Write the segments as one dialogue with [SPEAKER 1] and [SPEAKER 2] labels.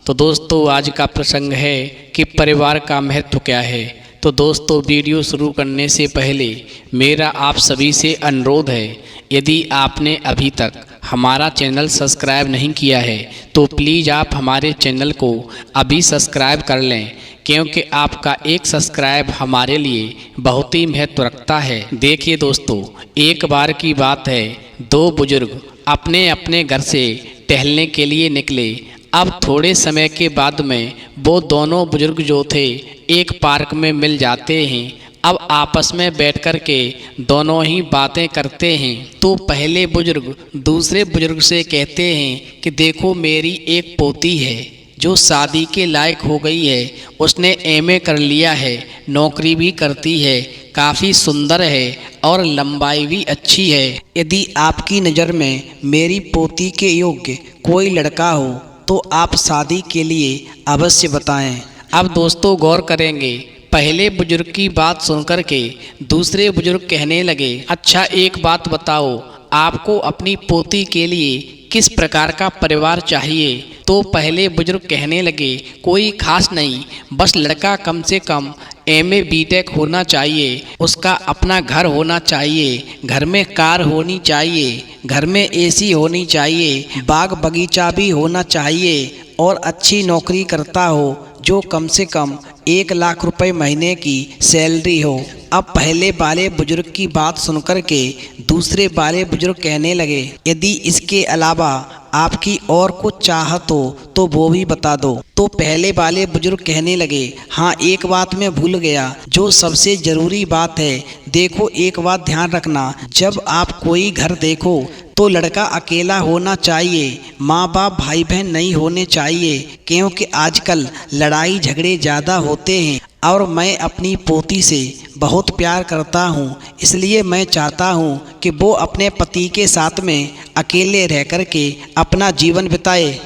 [SPEAKER 1] तो दोस्तों आज का प्रसंग है कि परिवार का महत्व क्या है। तो दोस्तों वीडियो शुरू करने से पहले मेरा आप सभी से अनुरोध है, यदि आपने अभी तक हमारा चैनल सब्सक्राइब नहीं किया है तो प्लीज़ आप हमारे चैनल को अभी सब्सक्राइब कर लें, क्योंकि आपका एक सब्सक्राइब हमारे लिए बहुत ही महत्व रखता है। देखिए दोस्तों, एक बार की बात है, दो बुजुर्ग अपने अपने घर से टहलने के लिए निकले। अब थोड़े समय के बाद में वो दोनों बुजुर्ग जो थे एक पार्क में मिल जाते हैं। अब आपस में बैठ कर के दोनों ही बातें करते हैं। तो पहले बुजुर्ग दूसरे बुजुर्ग से कहते हैं कि देखो, मेरी एक पोती है जो शादी के लायक हो गई है। उसने एमए कर लिया है, नौकरी भी करती है, काफ़ी सुंदर है और लंबाई भी अच्छी है। यदि आपकी नज़र में मेरी पोती के योग्य कोई लड़का हो तो आप शादी के लिए अवश्य बताएं। अब दोस्तों गौर करेंगे, पहले बुजुर्ग की बात सुनकर के दूसरे बुजुर्ग कहने लगे, अच्छा एक बात बताओ, आपको अपनी पोती के लिए किस प्रकार का परिवार चाहिए? तो पहले बुजुर्ग कहने लगे, कोई खास नहीं, बस लड़का कम से कम एमए बीटेक होना चाहिए, उसका अपना घर होना चाहिए, घर में कार होनी चाहिए, घर में एसी होनी चाहिए, बाग बगीचा भी होना चाहिए और अच्छी नौकरी करता हो जो कम से कम 1 लाख रुपए महीने की सैलरी हो। अब पहले वाले बुजुर्ग की बात सुनकर के दूसरे वाले बुजुर्ग कहने लगे, यदि इसके अलावा आपकी और कुछ चाहत हो तो वो भी बता दो। तो पहले वाले बुजुर्ग कहने लगे, हाँ एक बात मैं भूल गया, जो सबसे ज़रूरी बात है। देखो एक बात ध्यान रखना, जब आप कोई घर देखो तो लड़का अकेला होना चाहिए, माँ बाप भाई बहन नहीं होने चाहिए, क्योंकि आजकल लड़ाई झगड़े ज़्यादा होते हैं। और मैं अपनी पोती से बहुत प्यार करता हूँ, इसलिए मैं चाहता हूँ कि वो अपने पति के साथ में अकेले रह कर के अपना जीवन बिताए।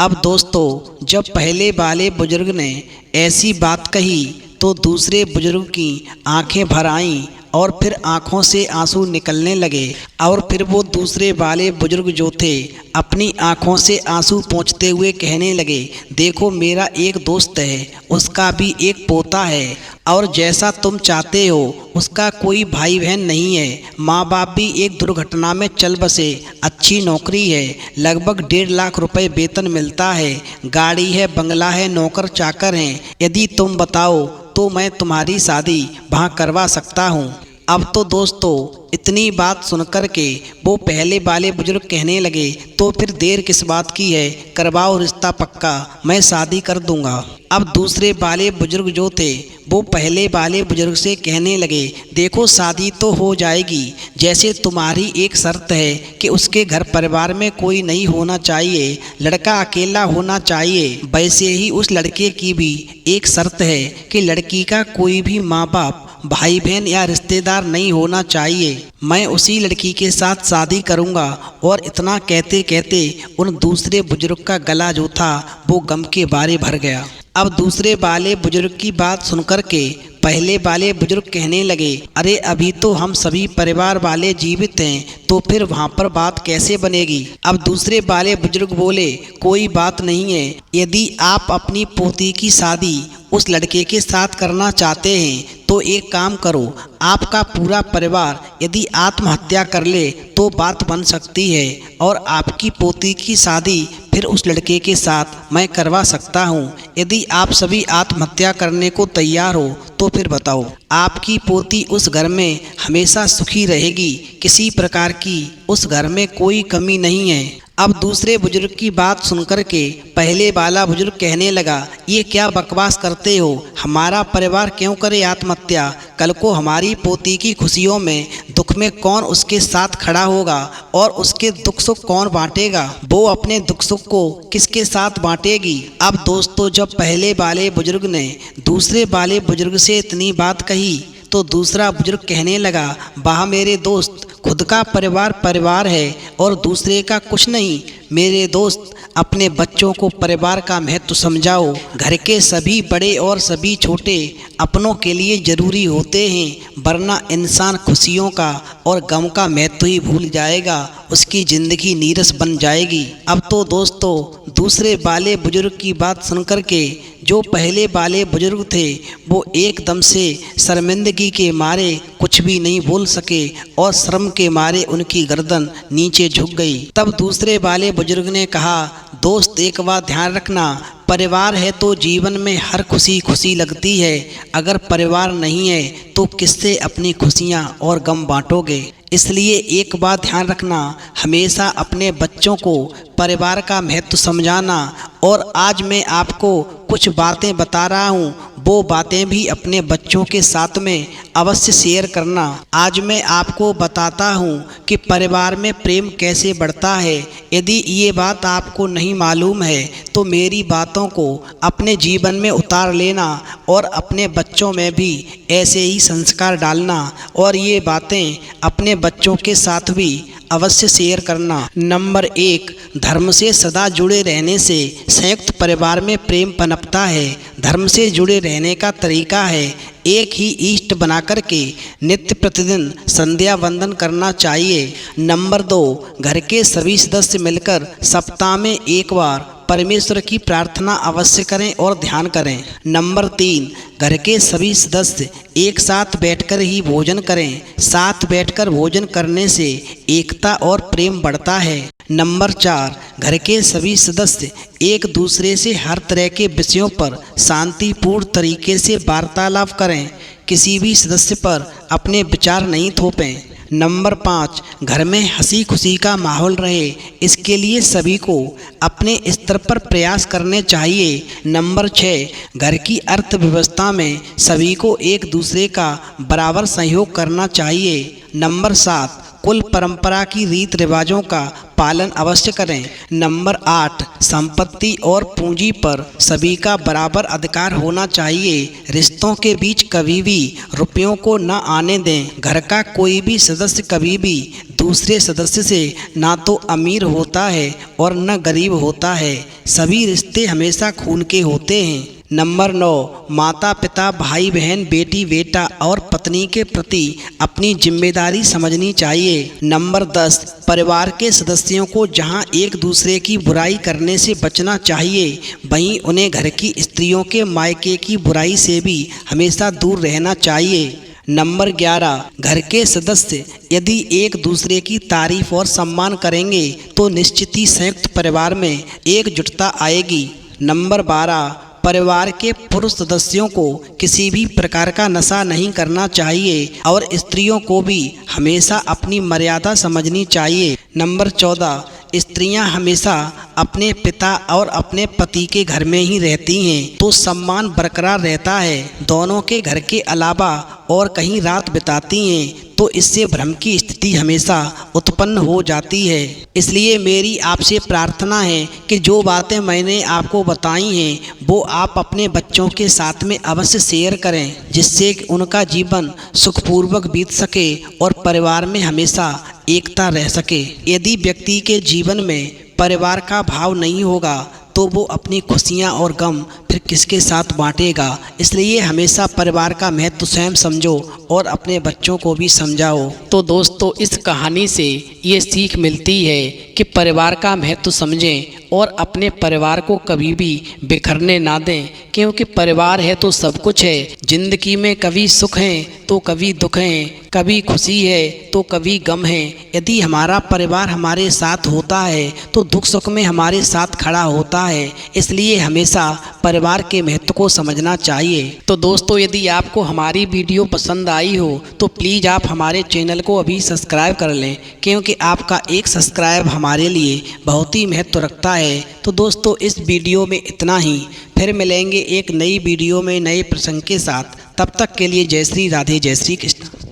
[SPEAKER 1] अब दोस्तों जब पहले वाले बुजुर्ग ने ऐसी बात कही तो दूसरे बुजुर्ग की आंखें भर आईं और फिर आंखों से आंसू निकलने लगे। और फिर वो दूसरे वाले बुजुर्ग जो थे अपनी आंखों से आंसू पोंछते हुए कहने लगे, देखो मेरा एक दोस्त है, उसका भी एक पोता है और जैसा तुम चाहते हो उसका कोई भाई बहन नहीं है, माँ बाप भी एक दुर्घटना में चल बसे, अच्छी नौकरी है, लगभग 1.5 लाख रुपए वेतन मिलता है, गाड़ी है, बंगला है, नौकर चाकर हैं। यदि तुम बताओ तो मैं तुम्हारी शादी वहाँ करवा सकता हूँ। अब तो दोस्तों इतनी बात सुनकर के वो पहले वाले बुजुर्ग कहने लगे, तो फिर देर किस बात की है, करवाओ रिश्ता पक्का, मैं शादी कर दूंगा। अब दूसरे वाले बुजुर्ग जो थे वो पहले वाले बुजुर्ग से कहने लगे, देखो शादी तो हो जाएगी, जैसे तुम्हारी एक शर्त है कि उसके घर परिवार में कोई नहीं होना चाहिए, लड़का अकेला होना चाहिए, वैसे ही उस लड़के की भी एक शर्त है कि लड़की का कोई भी माँ बाप भाई बहन या रिश्तेदार नहीं होना चाहिए। मैं उसी लड़की के साथ शादी करूंगा। और इतना कहते कहते उन दूसरे बुजुर्ग का गला जो था वो गम के बारे भर गया। अब दूसरे वाले बुजुर्ग की बात सुनकर के पहले वाले बुजुर्ग कहने लगे, अरे अभी तो हम सभी परिवार वाले जीवित हैं, तो फिर वहाँ पर बात कैसे बनेगी? अब दूसरे वाले बुजुर्ग बोले, कोई बात नहीं है, यदि आप अपनी पोती की शादी उस लड़के के साथ करना चाहते हैं तो एक काम करो, आपका पूरा परिवार यदि आत्महत्या कर ले तो बात बन सकती है और आपकी पोती की शादी फिर उस लड़के के साथ मैं करवा सकता हूँ। यदि आप सभी आत्महत्या करने को तैयार हो तो फिर बताओ, आपकी पोती उस घर में हमेशा सुखी रहेगी, किसी प्रकार की उस घर में कोई कमी नहीं है। अब दूसरे बुजुर्ग की बात सुनकर के पहले वाला बुजुर्ग कहने लगा, ये क्या बकवास करते हो, हमारा परिवार क्यों करे आत्महत्या? कल को हमारी पोती की खुशियों में दुख में कौन उसके साथ खड़ा होगा और उसके दुख सुख कौन बांटेगा? वो अपने दुख सुख को किसके साथ बांटेगी? अब दोस्तों जब पहले वाले बुजुर्ग ने दूसरे वाले बुजुर्ग से इतनी बात कही तो दूसरा बुजुर्ग कहने लगा, वाह मेरे दोस्त, खुद का परिवार परिवार है और दूसरे का कुछ नहीं। मेरे दोस्त अपने बच्चों को परिवार का महत्व समझाओ। घर के सभी बड़े और सभी छोटे अपनों के लिए ज़रूरी होते हैं, वरना इंसान खुशियों का और गम का महत्व ही भूल जाएगा, उसकी ज़िंदगी नीरस बन जाएगी। अब तो दोस्तों
[SPEAKER 2] दूसरे बाले बुजुर्ग की बात सुनकर के जो पहले बाले बुजुर्ग थे वो एकदम से शर्मिंदगी के मारे कुछ भी नहीं बोल सके और शर्म के मारे उनकी गर्दन नीचे झुक गई। तब दूसरे बाले बुजुर्ग ने कहा, दोस्त एक बात ध्यान रखना, परिवार है तो जीवन में हर खुशी खुशी लगती है, अगर परिवार नहीं है तो किससे अपनी खुशियाँ और गम बांटोगे। इसलिए एक बात ध्यान रखना, हमेशा अपने बच्चों को परिवार का महत्व समझाना। और आज मैं आपको कुछ बातें बता रहा हूँ, वो बातें भी अपने बच्चों के साथ में अवश्य शेयर करना। आज मैं आपको बताता हूँ कि परिवार में प्रेम कैसे बढ़ता है। यदि ये बात आपको नहीं मालूम है तो मेरी बातों को अपने जीवन में उतार लेना और अपने बच्चों में भी ऐसे ही संस्कार डालना और ये बातें अपने बच्चों के साथ भी अवश्य शेयर करना। नंबर 1, धर्म से सदा जुड़े रहने से संयुक्त परिवार में प्रेम पनपता है। धर्म से जुड़े रहने का तरीका है एक ही इष्ट बनाकर के नित्य प्रतिदिन संध्या वंदन करना चाहिए। नंबर 2, घर के सभी सदस्य मिलकर सप्ताह में एक बार परमेश्वर की प्रार्थना अवश्य करें और ध्यान करें। नंबर 3, घर के सभी सदस्य एक साथ बैठकर ही भोजन करें। साथ बैठकर भोजन करने से एकता और प्रेम बढ़ता है। नंबर 4, घर के सभी सदस्य एक दूसरे से हर तरह के विषयों पर शांतिपूर्ण तरीके से वार्तालाप करें, किसी भी सदस्य पर अपने विचार नहीं थोपें। नंबर 5, घर में हंसी खुशी का माहौल रहे, इसके लिए सभी को अपने स्तर पर प्रयास करने चाहिए। नंबर 6, घर की अर्थव्यवस्था में सभी को एक दूसरे का बराबर सहयोग करना चाहिए। नंबर 7, कुल परंपरा की रीत रिवाजों का पालन अवश्य करें। नंबर 8, संपत्ति और पूंजी पर सभी का बराबर अधिकार होना चाहिए। रिश्तों के बीच कभी भी रुपयों को न आने दें। घर का कोई भी सदस्य कभी भी दूसरे सदस्य से ना तो अमीर होता है और न गरीब होता है, सभी रिश्ते हमेशा खून के होते हैं। नंबर 9, माता पिता, भाई बहन, बेटी बेटा और पत्नी के प्रति अपनी जिम्मेदारी समझनी चाहिए। नंबर 10, परिवार के सदस्यों को जहां एक दूसरे की बुराई करने से बचना चाहिए, वहीं उन्हें घर की स्त्रियों के मायके की बुराई से भी हमेशा दूर रहना चाहिए। नंबर 11, घर के सदस्य यदि एक दूसरे की तारीफ और सम्मान करेंगे तो निश्चित ही संयुक्त परिवार में एकजुटता आएगी। नंबर 12, परिवार के पुरुष सदस्यों को किसी भी प्रकार का नशा नहीं करना चाहिए और स्त्रियों को भी हमेशा अपनी मर्यादा समझनी चाहिए। नंबर 14, स्त्रियां हमेशा अपने पिता और अपने पति के घर में ही रहती हैं तो सम्मान बरकरार रहता है। दोनों के घर के अलावा और कहीं रात बिताती हैं तो इससे भ्रम की स्थिति हमेशा उत्पन्न हो जाती है। इसलिए मेरी आपसे प्रार्थना है कि जो बातें मैंने आपको बताई हैं वो आप अपने बच्चों के साथ में अवश्य शेयर करें, जिससे उनका जीवन सुखपूर्वक बीत सके और परिवार में हमेशा एकता रह सके। यदि व्यक्ति के जीवन में परिवार का भाव नहीं होगा तो वो अपनी खुशियाँ और गम फिर किसके साथ बांटेगा। इसलिए हमेशा परिवार का महत्व स्वयं समझो और अपने बच्चों को भी समझाओ।
[SPEAKER 1] तो दोस्तों, इस कहानी से ये सीख मिलती है कि परिवार का महत्व समझें और अपने परिवार को कभी भी बिखरने ना दें, क्योंकि परिवार है तो सब कुछ है। जिंदगी में कभी सुख है तो कभी दुख है, कभी खुशी है तो कभी गम है। यदि हमारा परिवार हमारे साथ होता है तो दुख सुख में हमारे साथ खड़ा होता है। इसलिए हमेशा परिवार के महत्व को समझना चाहिए। तो दोस्तों, यदि आपको हमारी वीडियो पसंद आई हो तो प्लीज़ आप हमारे चैनल को अभी सब्सक्राइब कर लें, क्योंकि आपका एक सब्सक्राइब हमारे लिए बहुत ही महत्व रखता है। तो दोस्तों, इस वीडियो में इतना ही। फिर मिलेंगे एक नई वीडियो में नए प्रसंग के साथ। तब तक के लिए जय श्री राधे, जय श्री कृष्ण।